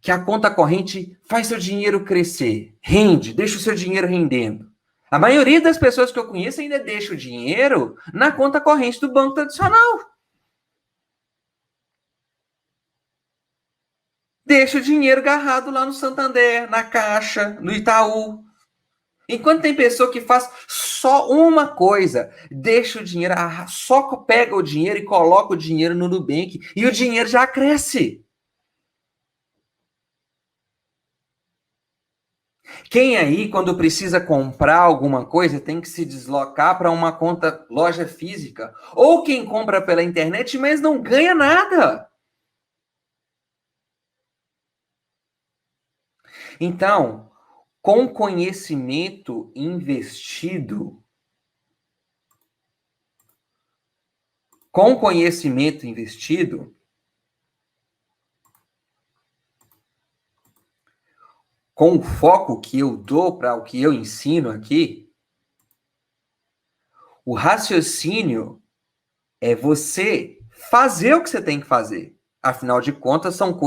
que a conta corrente faz seu dinheiro crescer, rende, deixa o seu dinheiro rendendo? A maioria das pessoas que eu conheço ainda deixa o dinheiro na conta corrente do banco tradicional. Deixa o dinheiro agarrado lá no Santander, na Caixa, no Itaú. Enquanto tem pessoa que faz só uma coisa, deixa o dinheiro, só pega o dinheiro e coloca o dinheiro no Nubank e o dinheiro já cresce. Quem aí, quando precisa comprar alguma coisa, tem que se deslocar para uma conta loja física? Ou quem compra pela internet, mas não ganha nada? Então, com conhecimento investido, com conhecimento investido, com o foco que eu dou para o que eu ensino aqui, o raciocínio é você fazer o que você tem que fazer. Afinal de contas, são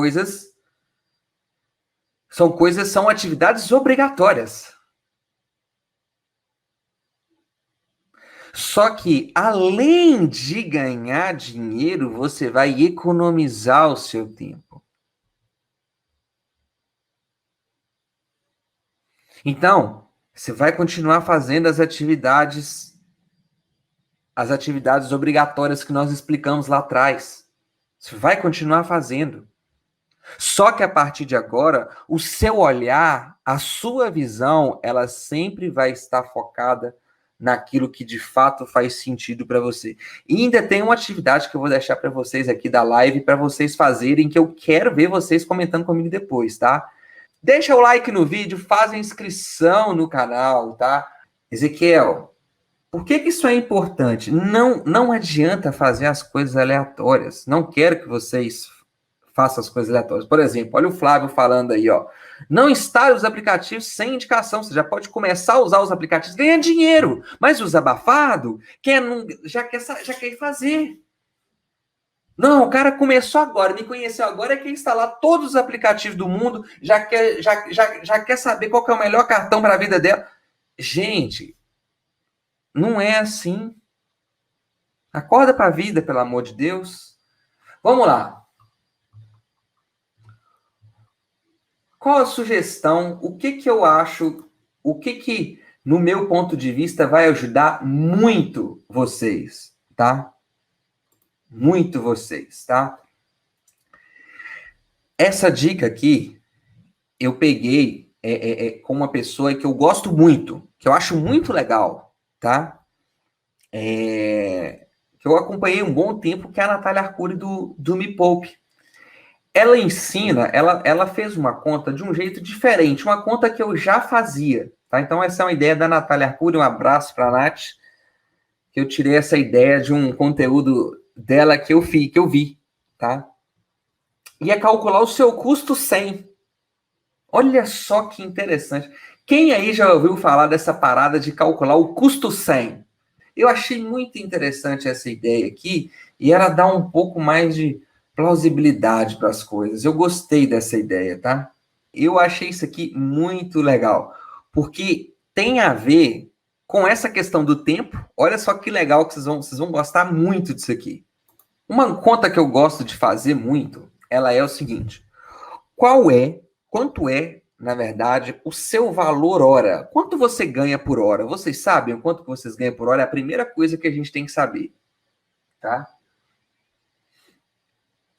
atividades obrigatórias. Só que, além de ganhar dinheiro, você vai economizar o seu tempo. Então, você vai continuar fazendo as atividades obrigatórias que nós explicamos lá atrás. Você vai continuar fazendo. Só que a partir de agora, o seu olhar, a sua visão, ela sempre vai estar focada naquilo que de fato faz sentido para você. E ainda tem uma atividade que eu vou deixar para vocês aqui da live para vocês fazerem, que eu quero ver vocês comentando comigo depois, tá? Deixa o like no vídeo, faz a inscrição no canal, tá? Ezequiel, por que isso é importante? Não adianta fazer as coisas aleatórias. Não quero que vocês façam as coisas aleatórias. Por exemplo, olha o Flávio falando aí, ó. Não instale os aplicativos sem indicação. Você já pode começar a usar os aplicativos ganhando dinheiro. Mas os abafados já quer fazer. Não, o cara começou agora, me conheceu agora, quer instalar todos os aplicativos do mundo, já quer saber qual que é o melhor cartão para a vida dela. Gente, não é assim. Acorda para a vida, pelo amor de Deus. Vamos lá. Qual a sugestão? O que eu acho? O que no meu ponto de vista, vai ajudar muito vocês, tá? Muito vocês, tá? Essa dica aqui, eu peguei com uma pessoa que eu gosto muito, que eu acho muito legal, tá? Que eu acompanhei um bom tempo, que é a Natália Arcuri do Me Poupe. Ela ensina, ela fez uma conta de um jeito diferente, uma conta que eu já fazia, tá? Então essa é uma ideia da Natália Arcuri, um abraço para a Nath, que eu tirei essa ideia de um conteúdo dela que eu vi, tá? E é calcular o seu custo 100. Olha só que interessante. Quem aí já ouviu falar dessa parada de calcular o custo 100? Eu achei muito interessante essa ideia aqui, e ela dá um pouco mais de plausibilidade para as coisas. Eu gostei dessa ideia, tá? Eu achei isso aqui muito legal, porque tem a ver com essa questão do tempo. Olha só que legal que vocês vão gostar muito disso aqui. Uma conta que eu gosto de fazer muito, ela é o seguinte: quanto é, na verdade, o seu valor hora? Quanto você ganha por hora? Vocês sabem quanto que vocês ganham por hora? É a primeira coisa que a gente tem que saber, tá?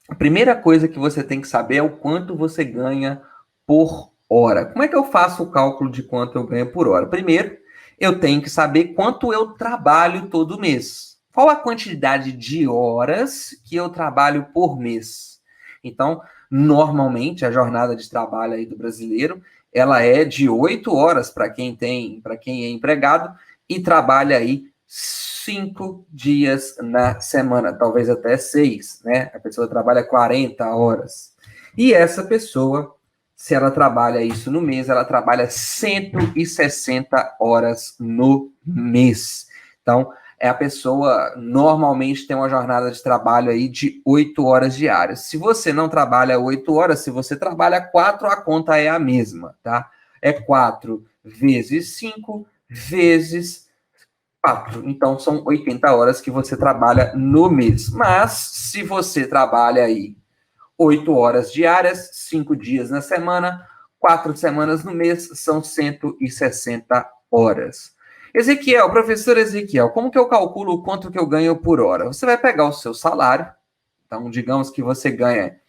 A primeira coisa que você tem que saber é o quanto você ganha por hora. Como é que eu faço o cálculo de quanto eu ganho por hora? Primeiro, eu tenho que saber quanto eu trabalho todo mês. Qual a quantidade de horas que eu trabalho por mês? Então, normalmente, a jornada de trabalho aí do brasileiro, ela é de 8 horas para quem é empregado e trabalha aí 5 dias na semana, talvez até 6, né? A pessoa trabalha 40 horas. E essa pessoa, se ela trabalha isso no mês, ela trabalha 160 horas no mês. Então, a pessoa normalmente tem uma jornada de trabalho aí de 8 horas diárias. Se você não trabalha 8 horas, se você trabalha 4, a conta é a mesma, tá? É 4 vezes 5 vezes 4. Então, são 80 horas que você trabalha no mês. Mas, se você trabalha aí 8 horas diárias, 5 dias na semana, 4 semanas no mês, são 160 horas. Ezequiel, professor Ezequiel, como que eu calculo o quanto que eu ganho por hora? Você vai pegar o seu salário, então digamos que você ganha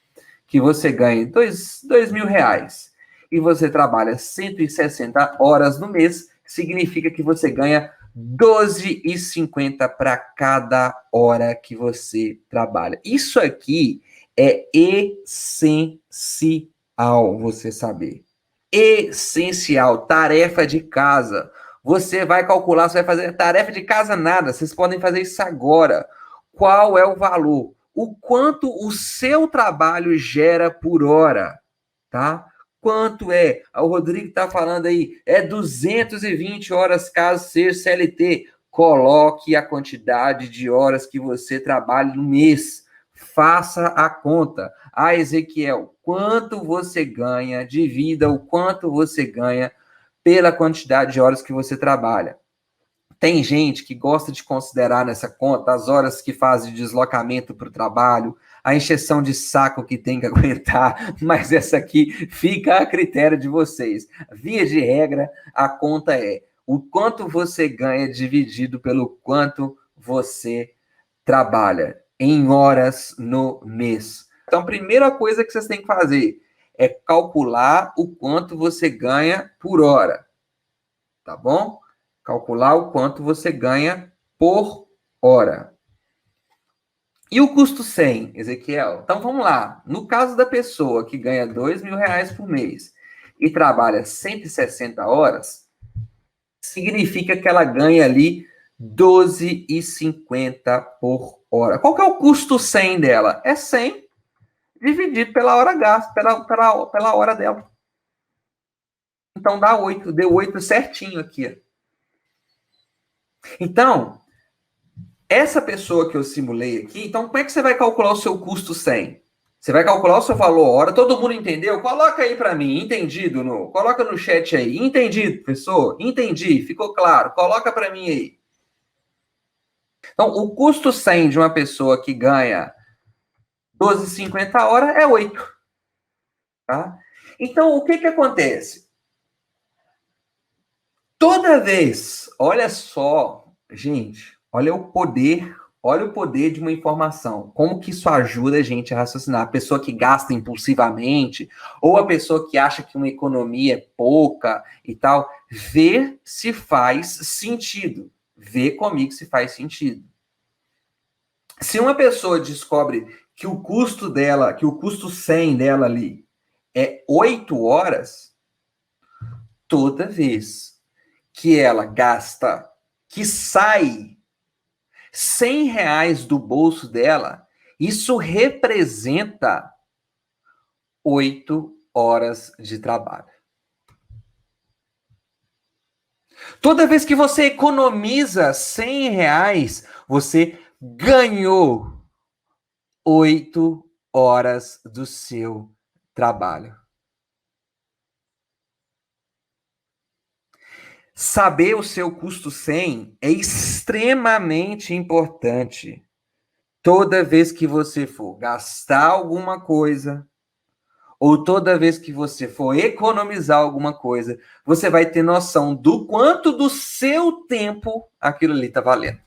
R$ 2.000 e você trabalha 160 horas no mês, significa que você ganha R$ 12,50 para cada hora que você trabalha. Isso aqui é essencial você saber. Essencial, tarefa de casa. Você vai calcular, você vai fazer tarefa de casa nada. Vocês podem fazer isso agora. Qual é o valor? O quanto o seu trabalho gera por hora, tá? Quanto é? O Rodrigo está falando aí, é 220 horas caso seja CLT. Coloque a quantidade de horas que você trabalha no mês. Faça a conta. Ah, Ezequiel, quanto você ganha? Divida o quanto você ganha pela quantidade de horas que você trabalha. Tem gente que gosta de considerar nessa conta as horas que faz de deslocamento para o trabalho, a encheção de saco que tem que aguentar, mas essa aqui fica a critério de vocês. Via de regra, a conta é o quanto você ganha dividido pelo quanto você trabalha em horas no mês. Então, a primeira coisa que vocês têm que fazer é calcular o quanto você ganha por hora, tá bom? Calcular o quanto você ganha por hora. E o custo 100, Ezequiel? Então vamos lá. No caso da pessoa que ganha R$ 2.000 por mês e trabalha 160 horas, significa que ela ganha ali 12,50 por hora. Qual que é o custo 100 dela? É 100 dividido pela hora gasta, pela hora dela. Então dá 8, deu 8 certinho aqui. Então, essa pessoa que eu simulei aqui, então como é que você vai calcular o seu custo 100? Você vai calcular o seu valor hora, todo mundo entendeu? Coloca aí para mim, entendido? Coloca no chat aí, entendido, professor? Entendi, ficou claro, coloca para mim aí. Então, o custo 100 de uma pessoa que ganha 12,50 hora é 8, tá? Então, o que que acontece? Toda vez, olha só, gente, olha o poder de uma informação. Como que isso ajuda a gente a raciocinar? A pessoa que gasta impulsivamente, ou a pessoa que acha que uma economia é pouca e tal, vê se faz sentido. Vê comigo se faz sentido. Se uma pessoa descobre que o custo dela, que o custo 100 dela ali é 8 horas, toda vez que ela gasta, que sai R$ 100 do bolso dela, isso representa 8 horas de trabalho. Toda vez que você economiza R$ 100, você ganhou 8 horas do seu trabalho. Saber o seu custo 100 é extremamente importante. Toda vez que você for gastar alguma coisa, ou toda vez que você for economizar alguma coisa, você vai ter noção do quanto do seu tempo aquilo ali está valendo.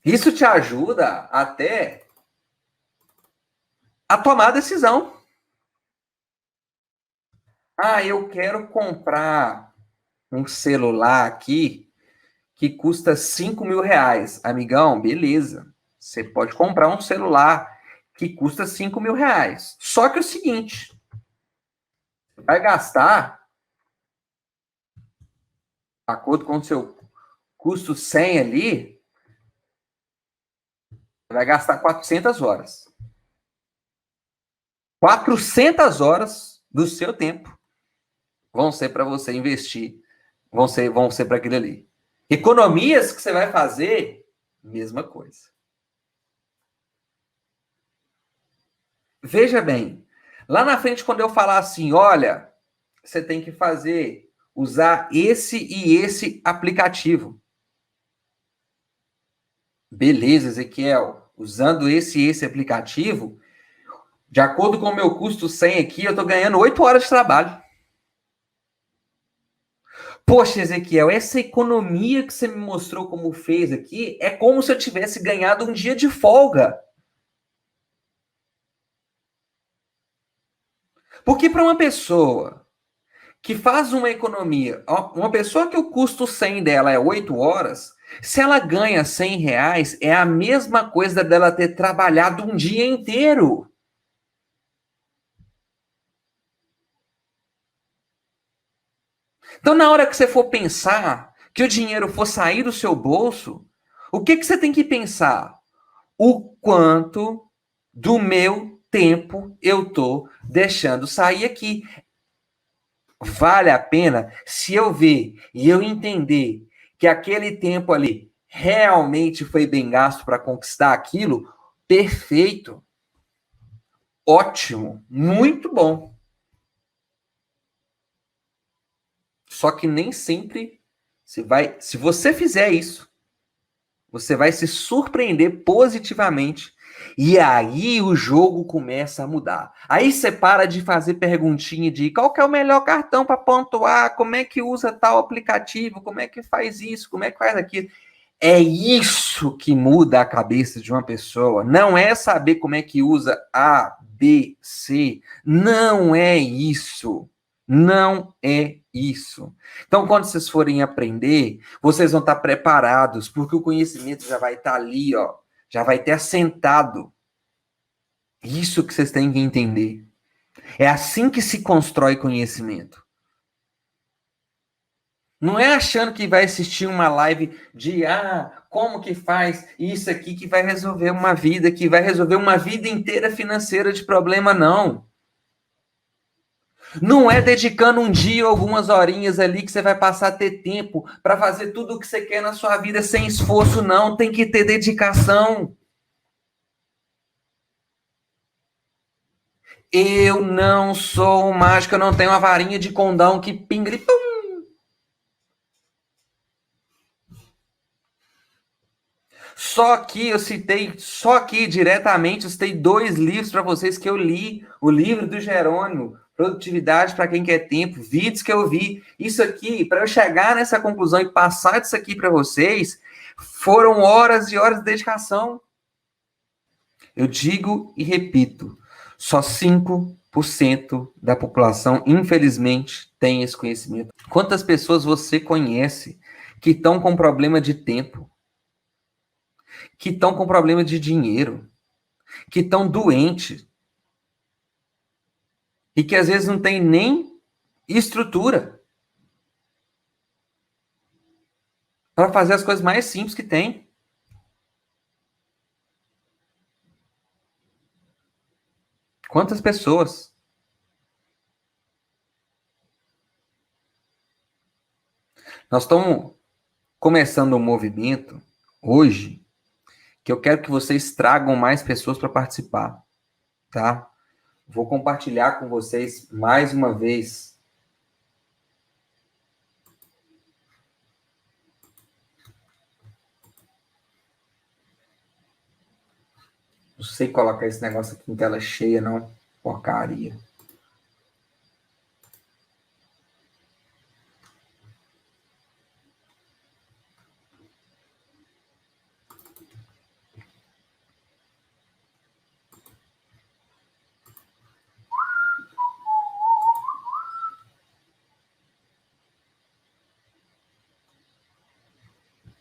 Isso te ajuda até a tomar a decisão. Ah, eu quero comprar um celular aqui que custa R$ 5.000. Amigão, beleza. Você pode comprar um celular que custa R$ 5.000. Só que é o seguinte, vai gastar, de acordo com o seu custo 100 ali, vai gastar 400 horas. 400 horas do seu tempo vão ser para você investir, vão ser para aquilo ali. Economias que você vai fazer, mesma coisa. Veja bem, lá na frente, quando eu falar assim, olha, você tem que usar esse e esse aplicativo. Beleza, Ezequiel. Usando esse e esse aplicativo, de acordo com o meu custo 100 aqui, eu estou ganhando 8 horas de trabalho. Poxa, Ezequiel, essa economia que você me mostrou como fez aqui é como se eu tivesse ganhado um dia de folga. Porque para uma pessoa que faz uma economia, uma pessoa que o custo 100 dela é 8 horas, se ela ganha R$ 100, é a mesma coisa dela ter trabalhado um dia inteiro. Então, na hora que você for pensar que o dinheiro for sair do seu bolso, o que você tem que pensar? O quanto do meu tempo eu estou deixando sair aqui? Vale a pena se eu ver e eu entender que aquele tempo ali realmente foi bem gasto para conquistar aquilo? Perfeito. Ótimo. Muito bom. Só que nem sempre se você fizer isso, você vai se surpreender positivamente. E aí o jogo começa a mudar. Aí você para de fazer perguntinha de qual que é o melhor cartão para pontuar, como é que usa tal aplicativo, como é que faz isso, como é que faz aquilo. É isso que muda a cabeça de uma pessoa. Não é saber como é que usa A, B, C. Não é isso. Não é isso. Então, quando vocês forem aprender, vocês vão estar preparados, porque o conhecimento já vai estar ali, ó, já vai ter assentado. Isso que vocês têm que entender. É assim que se constrói conhecimento. Não é achando que vai assistir uma live de como que faz isso aqui que vai resolver uma vida, que vai resolver uma vida inteira financeira de problema, não. Não é dedicando um dia ou algumas horinhas ali que você vai passar a ter tempo para fazer tudo o que você quer na sua vida sem esforço, não. Tem que ter dedicação. Eu não sou um mágico, eu não tenho uma varinha de condão que pinga e pum. Só aqui diretamente, eu citei 2 livros para vocês que eu li. O livro do Jerônimo, Produtividade para quem quer tempo, vídeos que eu vi. Isso aqui, para eu chegar nessa conclusão e passar isso aqui para vocês, foram horas e horas de dedicação. Eu digo e repito, só 5% da população, infelizmente, tem esse conhecimento. Quantas pessoas você conhece que estão com problema de tempo? Que estão com problema de dinheiro, que estão doentes e que às vezes não tem nem estrutura para fazer as coisas mais simples que tem. Quantas pessoas? Nós estamos começando um movimento hoje que eu quero que vocês tragam mais pessoas para participar, tá? Vou compartilhar com vocês mais uma vez. Não sei colocar esse negócio aqui em tela cheia, não. Porcaria.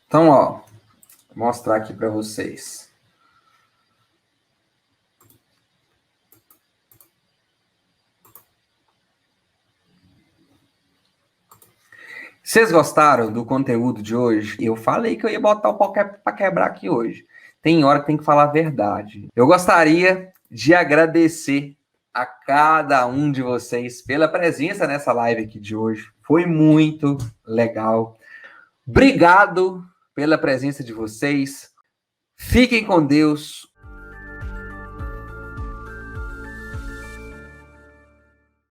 Então, ó, vou mostrar aqui para vocês. Vocês gostaram do conteúdo de hoje? Eu falei que eu ia botar o pau para quebrar aqui hoje. Tem hora que tem que falar a verdade. Eu gostaria de agradecer a cada um de vocês pela presença nessa live aqui de hoje. Foi muito legal. Obrigado pela presença de vocês. Fiquem com Deus.